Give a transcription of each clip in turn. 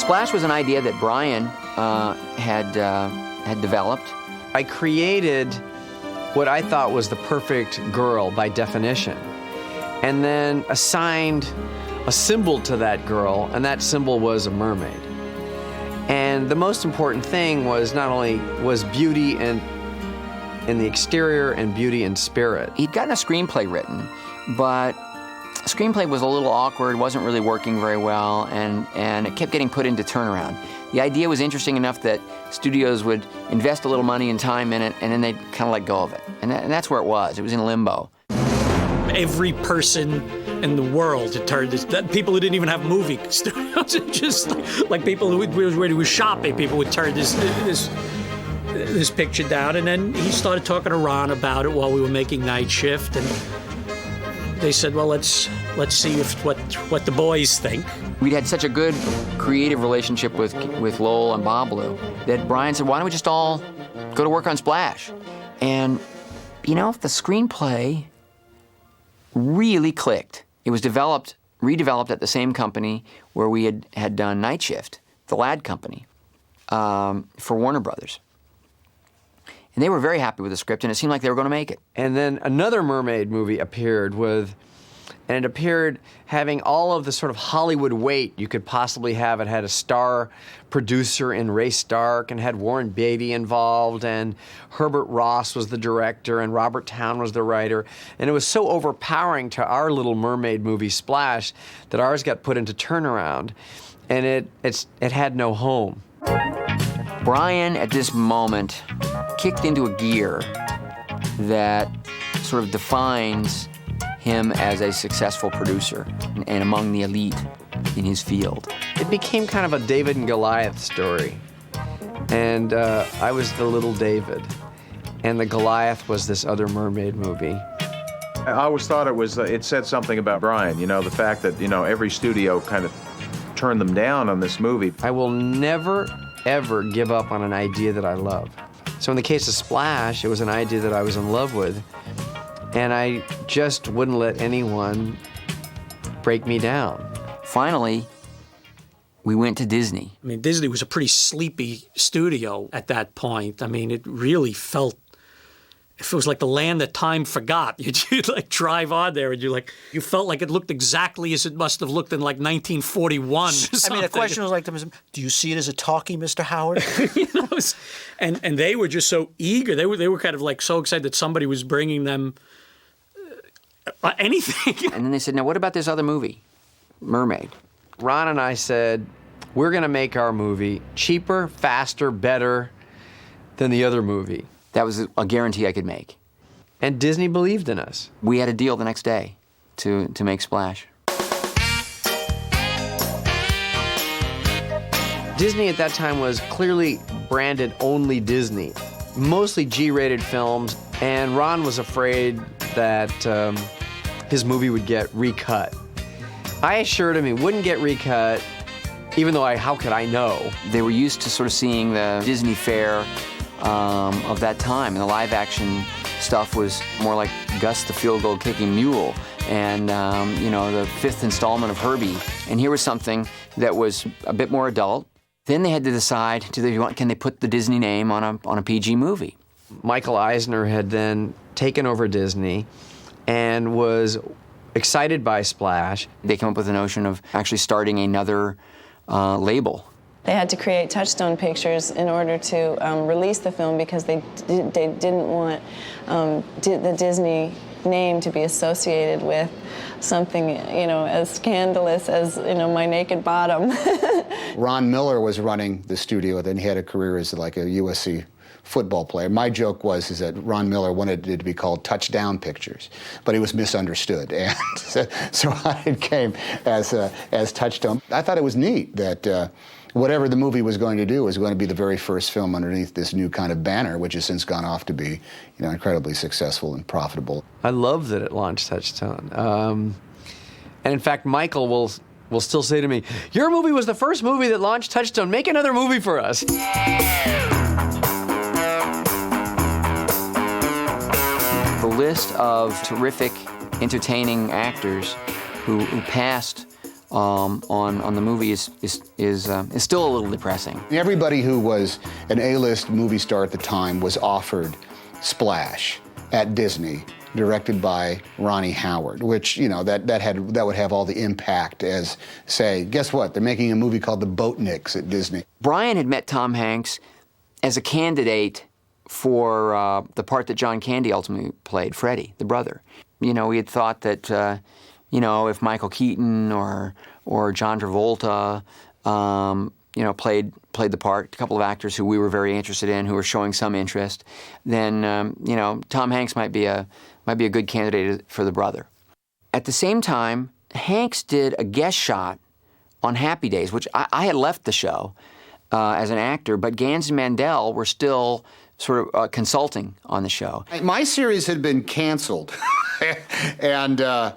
Splash was an idea that Brian had developed. I created what I thought was the perfect girl by definition, and then assigned a symbol to that girl, and that symbol was a mermaid. And the most important thing was not only was beauty in the exterior and beauty in spirit. He'd gotten a screenplay written, but the screenplay was a little awkward, wasn't really working very well, and it kept getting put into turnaround. The idea was interesting enough that studios would invest a little money and time in it, and then they'd kind of let go of it. And that's where it was. It was in limbo. Every person in the world had turned this, people who didn't even have movie studios, just like people who were shopping, people would turn this picture down. And then he started talking to Ron about it while we were making Night Shift, and they said, well, let's see what the boys think. We'd had such a good creative relationship with Lowell and Bob Blue that Brian said, why don't we just all go to work on Splash? And, you know, the screenplay really clicked. It was redeveloped at the same company where we had done Night Shift, the Ladd Company, for Warner Brothers. And they were very happy with the script, and it seemed like they were going to make it. And then another mermaid movie appeared and it appeared having all of the sort of Hollywood weight you could possibly have. It had a star producer in Ray Stark, and had Warren Beatty involved, and Herbert Ross was the director, and Robert Towne was the writer. And it was so overpowering to our little mermaid movie Splash that ours got put into turnaround, and it had no home. Brian, at this moment, kicked into a gear that sort of defines him as a successful producer and among the elite in his field. It became kind of a David and Goliath story. And I was the little David, and the Goliath was this other mermaid movie. I always thought it said something about Brian, you know, the fact that, you know, every studio kind of turned them down on this movie. I will never, ever give up on an idea that I love. So in the case of Splash, it was an idea that I was in love with, and I just wouldn't let anyone break me down. Finally, we went to Disney. I mean, Disney was a pretty sleepy studio at that point. I mean, it really felt, if it was like the land that time forgot. You'd like drive on there and you felt like it looked exactly as it must have looked in like 1941. I mean, the question was like, do you see it as a talkie, Mr. Howard? You know, and they were just so eager. They were kind of like so excited that somebody was bringing them anything. And then they said, now what about this other movie, Mermaid? Ron and I said, we're gonna make our movie cheaper, faster, better than the other movie. That was a guarantee I could make. And Disney believed in us. We had a deal the next day to make Splash. Disney at that time was clearly branded only Disney, mostly G-rated films, and Ron was afraid that his movie would get recut. I assured him it wouldn't get recut, even though how could I know? They were used to sort of seeing the Disney fare of that time, and the live-action stuff was more like Gus the Field Goal Kicking Mule and, you know, the fifth installment of Herbie. And here was something that was a bit more adult. Then they had to decide, can they put the Disney name on a PG movie? Michael Eisner had then taken over Disney and was excited by Splash. They came up with the notion of actually starting another label. They had to create Touchstone Pictures in order to release the film because they didn't want the Disney name to be associated with something, you know, as scandalous as, you know, My Naked Bottom. Ron Miller was running the studio, then he had a career as like a USC football player. My joke is that Ron Miller wanted it to be called Touchdown Pictures, but he was misunderstood, and so it came as Touchstone. I thought it was neat that whatever the movie was going to do was going to be the very first film underneath this new kind of banner, which has since gone off to be, you know, incredibly successful and profitable. I love that it launched Touchstone. And in fact, Michael will still say to me, your movie was the first movie that launched Touchstone. Make another movie for us. The list of terrific, entertaining actors who passed on the movie is still a little depressing. Everybody who was an A-list movie star at the time was offered Splash at Disney, directed by Ronnie Howard, which, you know, that would have all the impact as, say, guess what? They're making a movie called The Boatniks at Disney. Brian had met Tom Hanks as a candidate for the part that John Candy ultimately played, Freddie, the brother. You know, we had thought that, you know, if Michael Keaton or John Travolta, you know, played the part, a couple of actors who we were very interested in, who were showing some interest, then, you know, Tom Hanks might be a good candidate for the brother. At the same time, Hanks did a guest shot on Happy Days, which I had left the show as an actor, but Gans and Mandel were still sort of consulting on the show. My series had been canceled, and I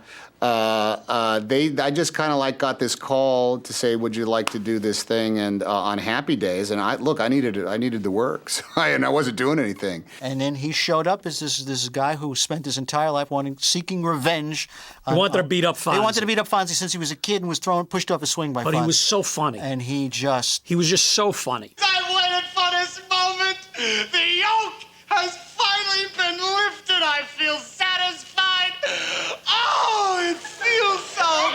just kind of like got this call to say, would you like to do this thing and on Happy Days? And I needed the work, so and I wasn't doing anything. And then he showed up as this guy who spent his entire life seeking revenge. He wanted to beat up Fonzie. He wanted to beat up Fonzie since he was a kid and was pushed off a swing by Fonzie. But he was so funny. And he was just so funny. I've waited for this moment. The yoke has finally been lifted. I feel satisfied. Oh, it feels so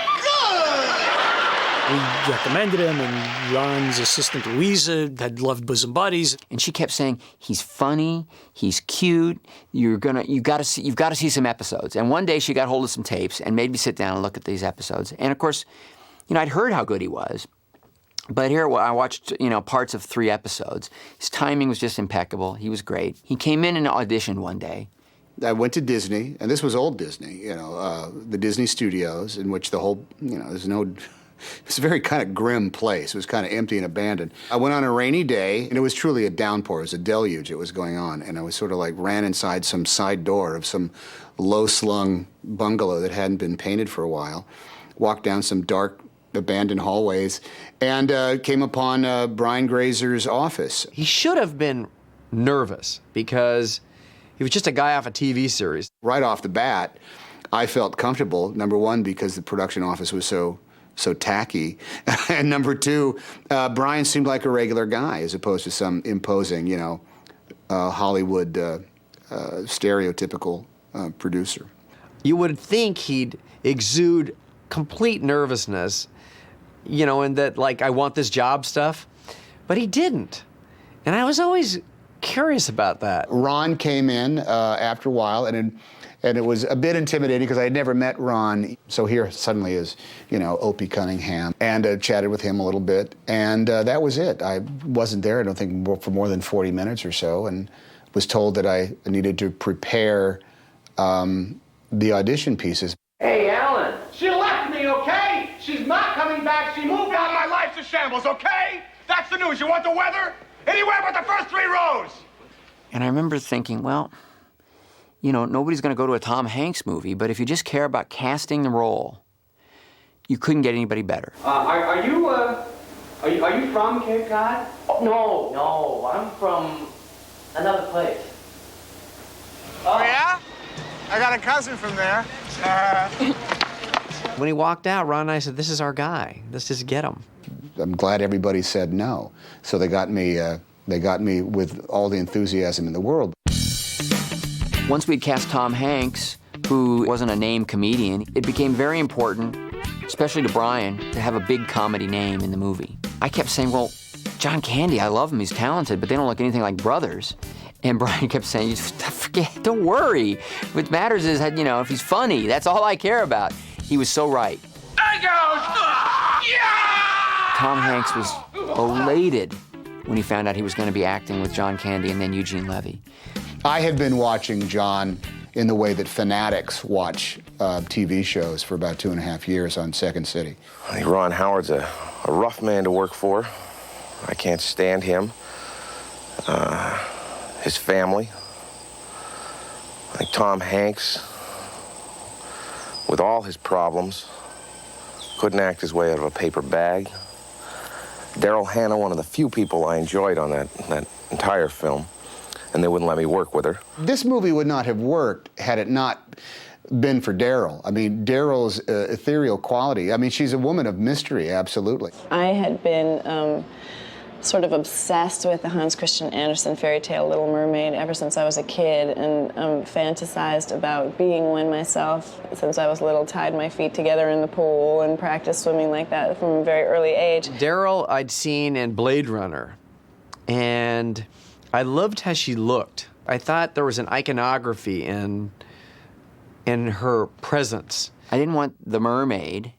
good. We recommended him, and Ron's assistant Louisa had loved Bosom Buddies. And she kept saying, he's funny, he's cute, you've got to see some episodes. And one day she got hold of some tapes and made me sit down and look at these episodes. And of course, you know, I'd heard how good he was. But here I watched, you know, parts of 3 episodes. His timing was just impeccable. He was great. He came in and auditioned one day. I went to Disney, and this was old Disney, you know, the Disney studios, in which the whole, you know, it's a very kind of grim place. It was kind of empty and abandoned. I went on a rainy day, and it was truly a downpour. It was a deluge. It was going on, and I was sort of like ran inside some side door of some low-slung bungalow that hadn't been painted for a while, walked down some dark, abandoned hallways, and came upon Brian Grazer's office. He should have been nervous because he was just a guy off a TV series. Right off the bat, I felt comfortable, number one, because the production office was so tacky, and number two, Brian seemed like a regular guy as opposed to some imposing, you know, Hollywood stereotypical producer. You would think he'd exude complete nervousness, you know, and that, like, I want this job stuff, but he didn't. And I was always curious about that. Ron came in after a while, and it was a bit intimidating because I had never met Ron. So here suddenly is, you know, Opie Cunningham, and chatted with him a little bit, and that was it. I wasn't there, I don't think, for more than 40 minutes or so, and was told that I needed to prepare the audition pieces. Hey, Alan. She left me, okay? She's not coming back. She moved out. My life's a shambles, okay? That's the news. You want the weather? Anywhere but the first 3 rows. And I remember thinking, well, you know, nobody's going to go to a Tom Hanks movie, but if you just care about casting the role, you couldn't get anybody better. Are you from Cape Cod? Oh, no, I'm from another place. Oh, yeah? I got a cousin from there. When he walked out, Ron and I said, this is our guy. Let's just get him. I'm glad everybody said no. So they got me with all the enthusiasm in the world. Once we'd cast Tom Hanks, who wasn't a named comedian, it became very important, especially to Brian, to have a big comedy name in the movie. I kept saying, well, John Candy, I love him, he's talented, but they don't look anything like brothers. And Brian kept saying, forget, don't worry. What matters is, you know, if he's funny, that's all I care about. He was so right. There goes! Yeah! Tom Hanks was elated when he found out he was going to be acting with John Candy and then Eugene Levy. I had been watching John in the way that fanatics watch TV shows for about 2.5 years on Second City. I think Ron Howard's a rough man to work for. I can't stand him. His family. I think Tom Hanks, with all his problems, couldn't act his way out of a paper bag. Daryl Hannah, one of the few people I enjoyed on that entire film, and they wouldn't let me work with her. This movie would not have worked had it not been for Daryl. I mean, Daryl's ethereal quality. I mean, she's a woman of mystery, absolutely. I had been sort of obsessed with the Hans Christian Andersen fairy tale Little Mermaid ever since I was a kid, and fantasized about being one myself since I was little, tied my feet together in the pool and practiced swimming like that from a very early age. Daryl I'd seen in Blade Runner, and I loved how she looked. I thought there was an iconography in her presence. I didn't want the mermaid,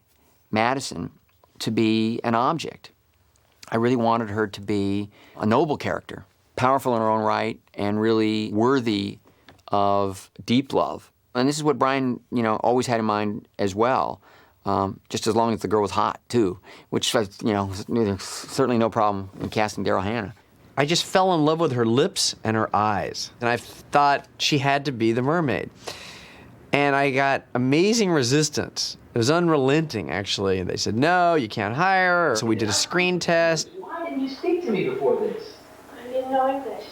Madison, to be an object. I really wanted her to be a noble character, powerful in her own right, and really worthy of deep love. And this is what Brian, always had in mind as well, just as long as the girl was hot, too, which, there's certainly no problem in casting Daryl Hannah. I just fell in love with her lips and her eyes, and I thought she had to be the mermaid. And I got amazing resistance. It was unrelenting, actually. And they said, no, you can't hire her. So we did a screen test. Why didn't you speak to me before this? I didn't know English.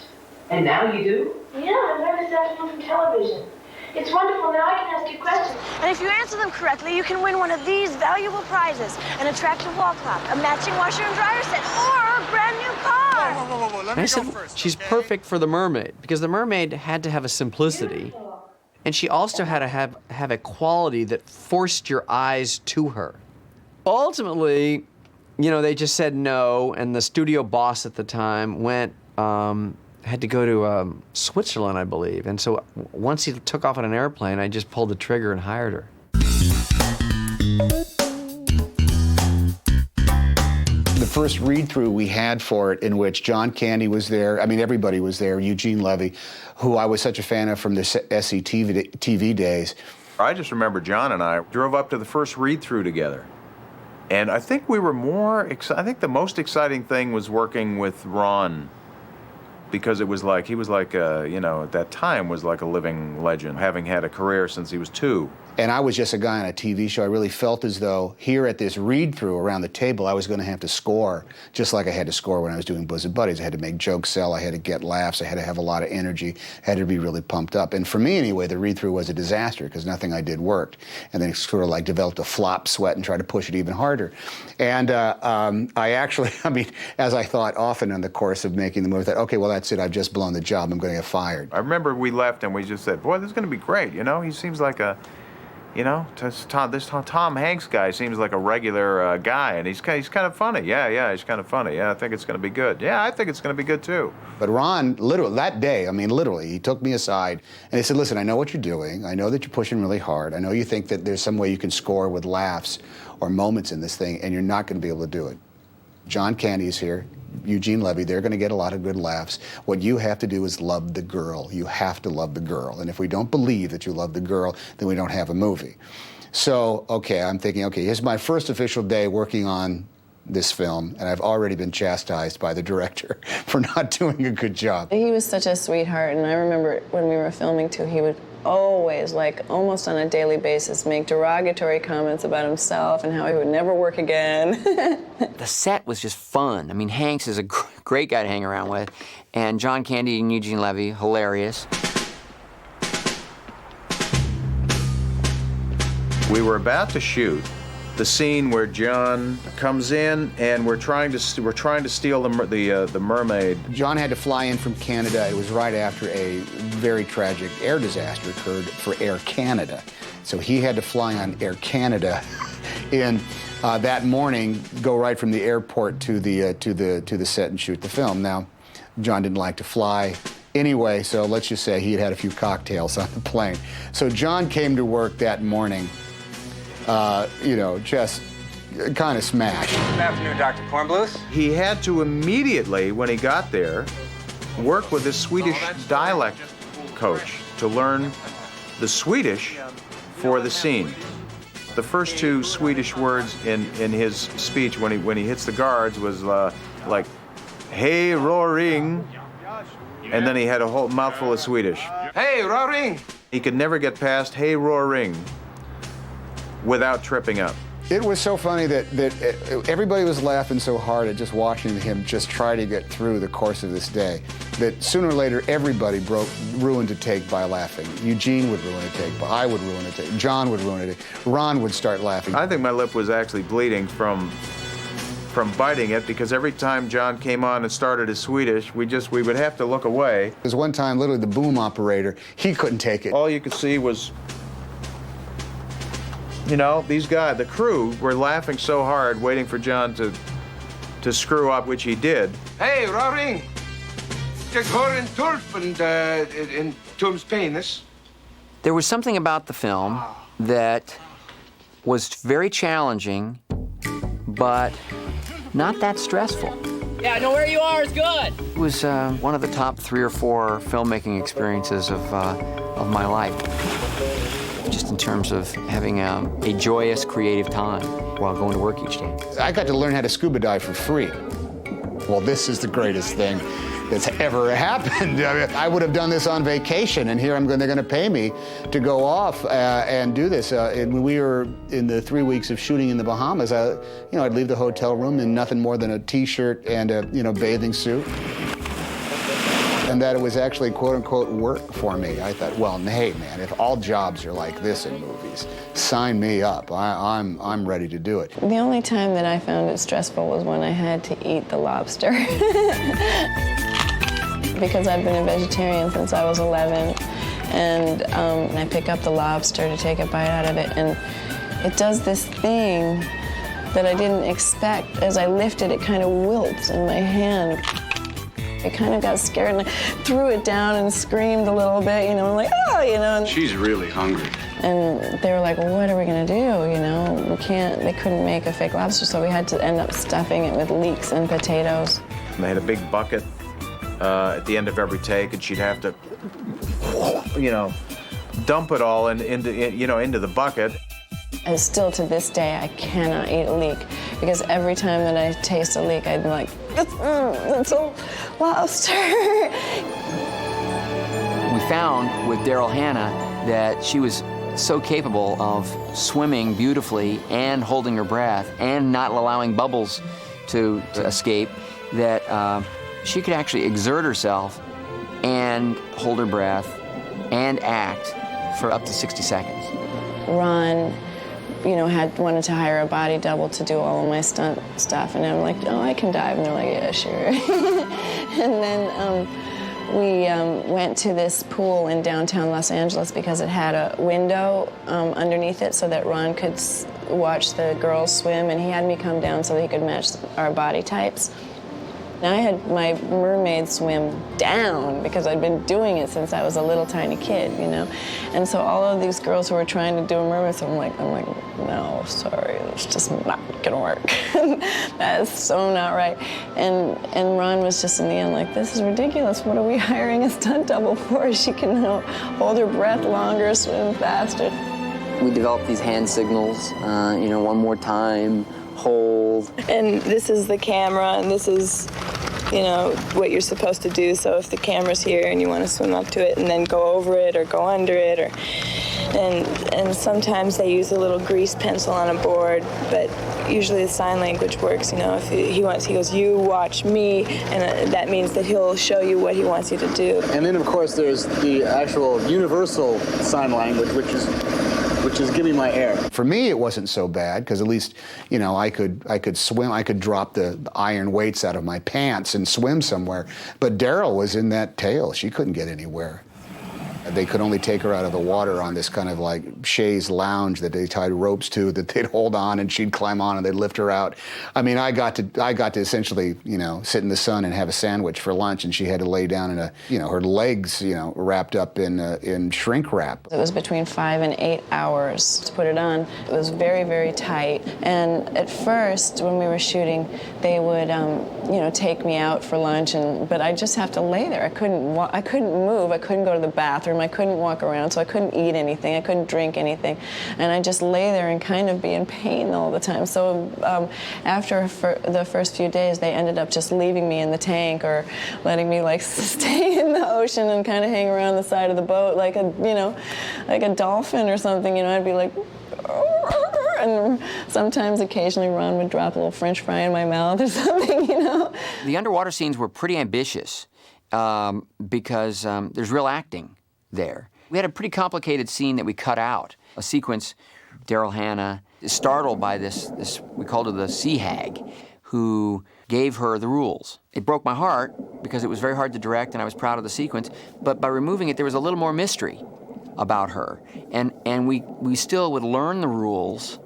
And now you do? Yeah, I learned this afternoon from television. It's wonderful. Now I can ask you questions. And if you answer them correctly, you can win one of these valuable prizes. An attractive wall clock, a matching washer and dryer set, or a brand new car. Whoa. Let And I me said, go first. she's okay? perfect for the mermaid, because the mermaid had to have a simplicity. And she also had to have a quality that forced your eyes to her. Ultimately, they just said no, and the studio boss at the time had to go to Switzerland, I believe. And so once he took off on an airplane, I just pulled the trigger and hired her. The first read-through we had for it, in which John Candy was there, I mean, everybody was there, Eugene Levy, who I was such a fan of from the SCTV days. I just remember John and I drove up to the first read-through together. And I think we were I think the most exciting thing was working with Ron, because it was like, he was like, at that time was like a living legend, having had a career since he was 2. And I was just a guy on a TV show. I really felt as though here at this read-through around the table, I was going to have to score, just like I had to score when I was doing Bosom Buddies. I had to make jokes sell, I had to get laughs, I had to have a lot of energy, I had to be really pumped up. And for me, anyway, the read-through was a disaster, because nothing I did worked. And then it sort of like developed a flop sweat and tried to push it even harder. And I actually, as I thought often in the course of making the movie, I thought, okay, well, that's it, I've just blown the job, I'm going to get fired. I remember we left and we just said, boy, this is going to be great, he seems like a, this Tom Hanks guy seems like a regular guy, and he's kind of funny. Yeah, he's kind of funny. Yeah, I think it's going to be good. Yeah, I think it's going to be good too. But Ron, literally, that day, he took me aside and he said, listen, I know what you're doing. I know that you're pushing really hard. I know you think that there's some way you can score with laughs or moments in this thing, and you're not going to be able to do it. John Candy's here, Eugene Levy, they're going to get a lot of good laughs. What you have to do is love the girl. You have to love the girl. And if we don't believe that you love the girl, then we don't have a movie. So, okay, I'm thinking, okay, here's my first official day working on this film, and I've already been chastised by the director for not doing a good job. He was such a sweetheart, and I remember when we were filming too, he would always, like almost on a daily basis, make derogatory comments about himself and how he would never work again. The set was just fun. Hanks is a great guy to hang around with, and John Candy and Eugene Levy, hilarious. We were about to shoot the scene where John comes in and we're trying to steal the mermaid. John had to fly in from Canada. It was right after a very tragic air disaster occurred for Air Canada. So he had to fly on Air Canada in that morning, go right from the airport to the set and shoot the film. Now, John didn't like to fly anyway, so let's just say he had had a few cocktails on the plane. So John came to work that morning, just kind of smashed. Good afternoon, Dr. Kornbluth. He had to immediately, when he got there, work with his Swedish dialect coach to learn the Swedish for the scene. The first 2 Swedish words in his speech when he hits the guards was like, "Hey, roaring," and then he had a whole mouthful of Swedish. Hey, roaring! He could never get past "Hey, roaring" without tripping up. It was so funny that everybody was laughing so hard at just watching him just try to get through the course of this day. that sooner or later everybody ruined a take by laughing. Eugene would ruin a take, I would ruin a take, John would ruin a take, Ron would start laughing. I think my lip was actually bleeding from biting it, because every time John came on and started his Swedish, we would have to look away. There's one time, literally, the boom operator, he couldn't take it. All you could see was, you know, these guys, the crew, were laughing so hard, waiting for John to screw up, which he did. Hey, Roring! Jag hör en turp en tums penis. There was something about the film that was very challenging, but not that stressful. Yeah, I know where you are. It's good. It was one of the top 3 or 4 filmmaking experiences of my life, just in terms of having a joyous, creative time while going to work each day. I got to learn how to scuba dive for free. Well, this is the greatest thing that's ever happened. I mean, I would have done this on vacation, and here they're going to pay me to go off and do this. When we were in the 3 weeks of shooting in the Bahamas, I'd leave the hotel room in nothing more than a T-shirt and a bathing suit. And that it was actually quote-unquote work for me. I thought, well, hey, man, if all jobs are like this in movies, sign me up. I'm ready to do it. The only time that I found it stressful was when I had to eat the lobster. Because I've been a vegetarian since I was 11, and I pick up the lobster to take a bite out of it, and it does this thing that I didn't expect. As I lift it, it kind of wilts in my hand. I kind of got scared and I threw it down and screamed a little bit, I'm like, oh, And She's really hungry. And they were like, well, what are we gonna do, they couldn't make a fake lobster, so we had to end up stuffing it with leeks and potatoes. And they had a big bucket at the end of every take, and she'd have to, dump it all into the bucket. And still to this day, I cannot eat a leek, because every time that I taste a leek, I'd be like, it's a lobster. We found with Daryl Hannah that she was so capable of swimming beautifully and holding her breath and not allowing bubbles to escape, that she could actually exert herself and hold her breath and act for up to 60 seconds. Ron, wanted to hire a body double to do all of my stunt stuff, and I'm like, oh, I can dive, and they're like, yeah, sure. And then we went to this pool in downtown Los Angeles because it had a window underneath it so that Ron could watch the girls swim, and he had me come down so that he could match our body types. Now, I had my mermaid swim down because I'd been doing it since I was a little tiny kid, And so all of these girls who were trying to do a mermaid swim, I'm like, no, sorry, it's just not gonna work. That is so not right. And Ron was just in the end like, this is ridiculous. What are we hiring a stunt double for? She can hold her breath longer, swim faster. We developed these hand signals, one more time, hold. And this is the camera, and this is, what you're supposed to do. So if the camera's here and you want to swim up to it and then go over it or go under it, and sometimes they use a little grease pencil on a board, but usually the sign language works. If he goes, you watch me, and that means that he'll show you what he wants you to do. And then of course there's the actual universal sign language, which is give me my air. For me, it wasn't so bad, because at least, I could swim. I could drop the iron weights out of my pants and swim somewhere. But Daryl was in that tail. She couldn't get anywhere. They could only take her out of the water on this kind of like chaise lounge that they tied ropes to, that they'd hold on and she'd climb on and they'd lift her out. I mean, I got to essentially, sit in the sun and have a sandwich for lunch, and she had to lay down in her legs, wrapped up in shrink wrap. It was between 5 and 8 hours to put it on. It was very, very tight. And at first, when we were shooting, they would, take me out for lunch, but I'd just have to lay there. I couldn't move. I couldn't go to the bathroom. I couldn't walk around, so I couldn't eat anything. I couldn't drink anything. And I just lay there and kind of be in pain all the time. So after the first few days, they ended up just leaving me in the tank or letting me stay in the ocean and kind of hang around the side of the boat like a dolphin or something. I'd be like, and sometimes occasionally Ron would drop a little French fry in my mouth or something, The underwater scenes were pretty ambitious. because there's real acting there. We had a pretty complicated scene that we cut out, a sequence. Daryl Hannah is startled by this, we called her the sea hag, who gave her the rules. It broke my heart because it was very hard to direct and I was proud of the sequence, but by removing it, there was a little more mystery about her. And we still would learn the rules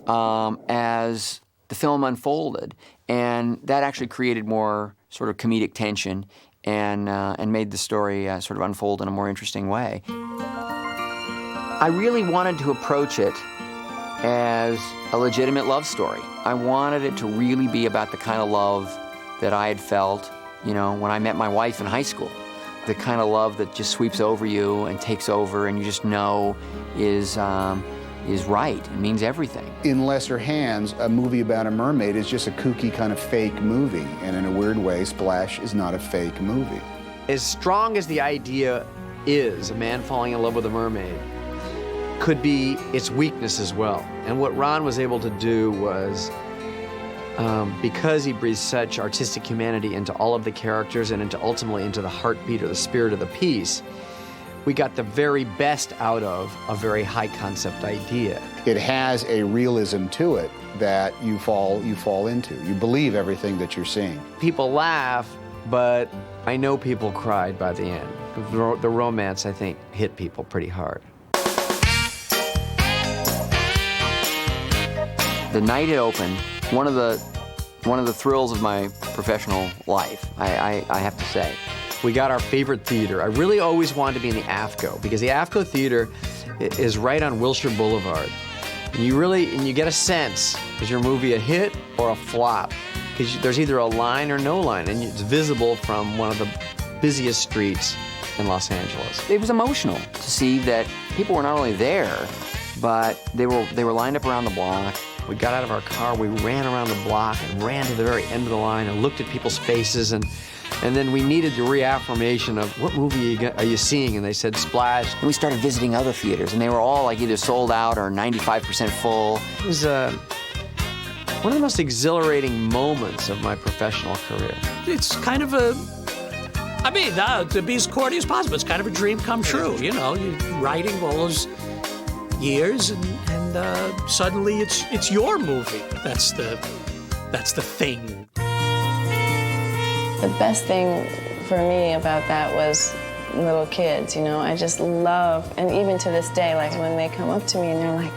as the film unfolded, and that actually created more sort of comedic tension and made the story sort of unfold in a more interesting way. I really wanted to approach it as a legitimate love story. I wanted it to really be about the kind of love that I had felt, you know, when I met my wife in high school. The kind of love that just sweeps over you and takes over and you just know is right. It means everything. In lesser hands, a movie about a mermaid is just a kooky kind of fake movie. And in a weird way, Splash is not a fake movie. As strong as the idea is, a man falling in love with a mermaid, could be its weakness as well. And what Ron was able to do was, because he breathed such artistic humanity into all of the characters and ultimately into the heartbeat or the spirit of the piece, we got the very best out of a very high concept idea. It has a realism to it that you fall into. You believe everything that you're seeing. People laugh, but I know people cried by the end. The romance, I think, hit people pretty hard. The night it opened, one of the thrills of my professional life, I have to say. We got our favorite theater. I really always wanted to be in the AFCO because the AFCO Theater is right on Wilshire Boulevard. And you get a sense, is your movie a hit or a flop? Because there's either a line or no line, and it's visible from one of the busiest streets in Los Angeles. It was emotional to see that people were not only there, but they were lined up around the block. We got out of our car, we ran around the block and ran to the very end of the line and looked at people's faces, and then we needed the reaffirmation of, what movie are you seeing? And they said, Splash. And we started visiting other theaters, and they were all like either sold out or 95% full. It was one of the most exhilarating moments of my professional career. It's kind of to be as corny as possible, it's kind of a dream come true, you know, you're writing all those years and suddenly it's your movie. That's the thing. The best thing for me about that was little kids, you know. I just love, and even to this day, like when they come up to me and they're like,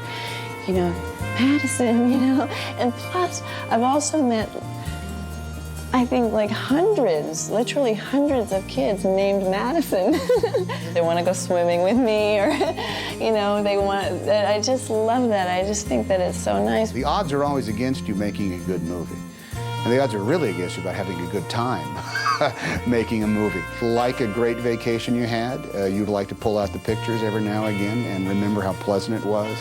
you know, Madison, you know. And plus, I've also met, I think, like literally hundreds of kids named Madison. They want to go swimming with me, or, you know, I just love that. I just think that it's so nice. The odds are always against you making a good movie. And the odds are really against you about having a good time making a movie. Like a great vacation you had, you'd like to pull out the pictures every now and again and remember how pleasant it was,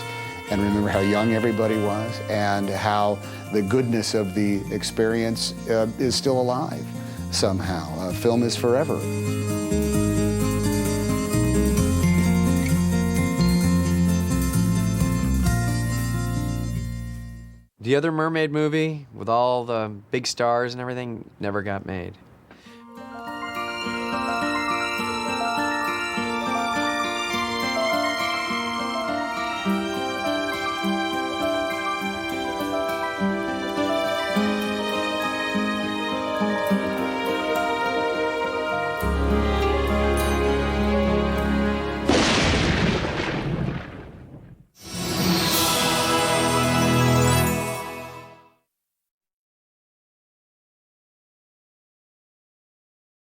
and remember how young everybody was, and how the goodness of the experience is still alive somehow. Film is forever. The other mermaid movie, with all the big stars and everything, never got made.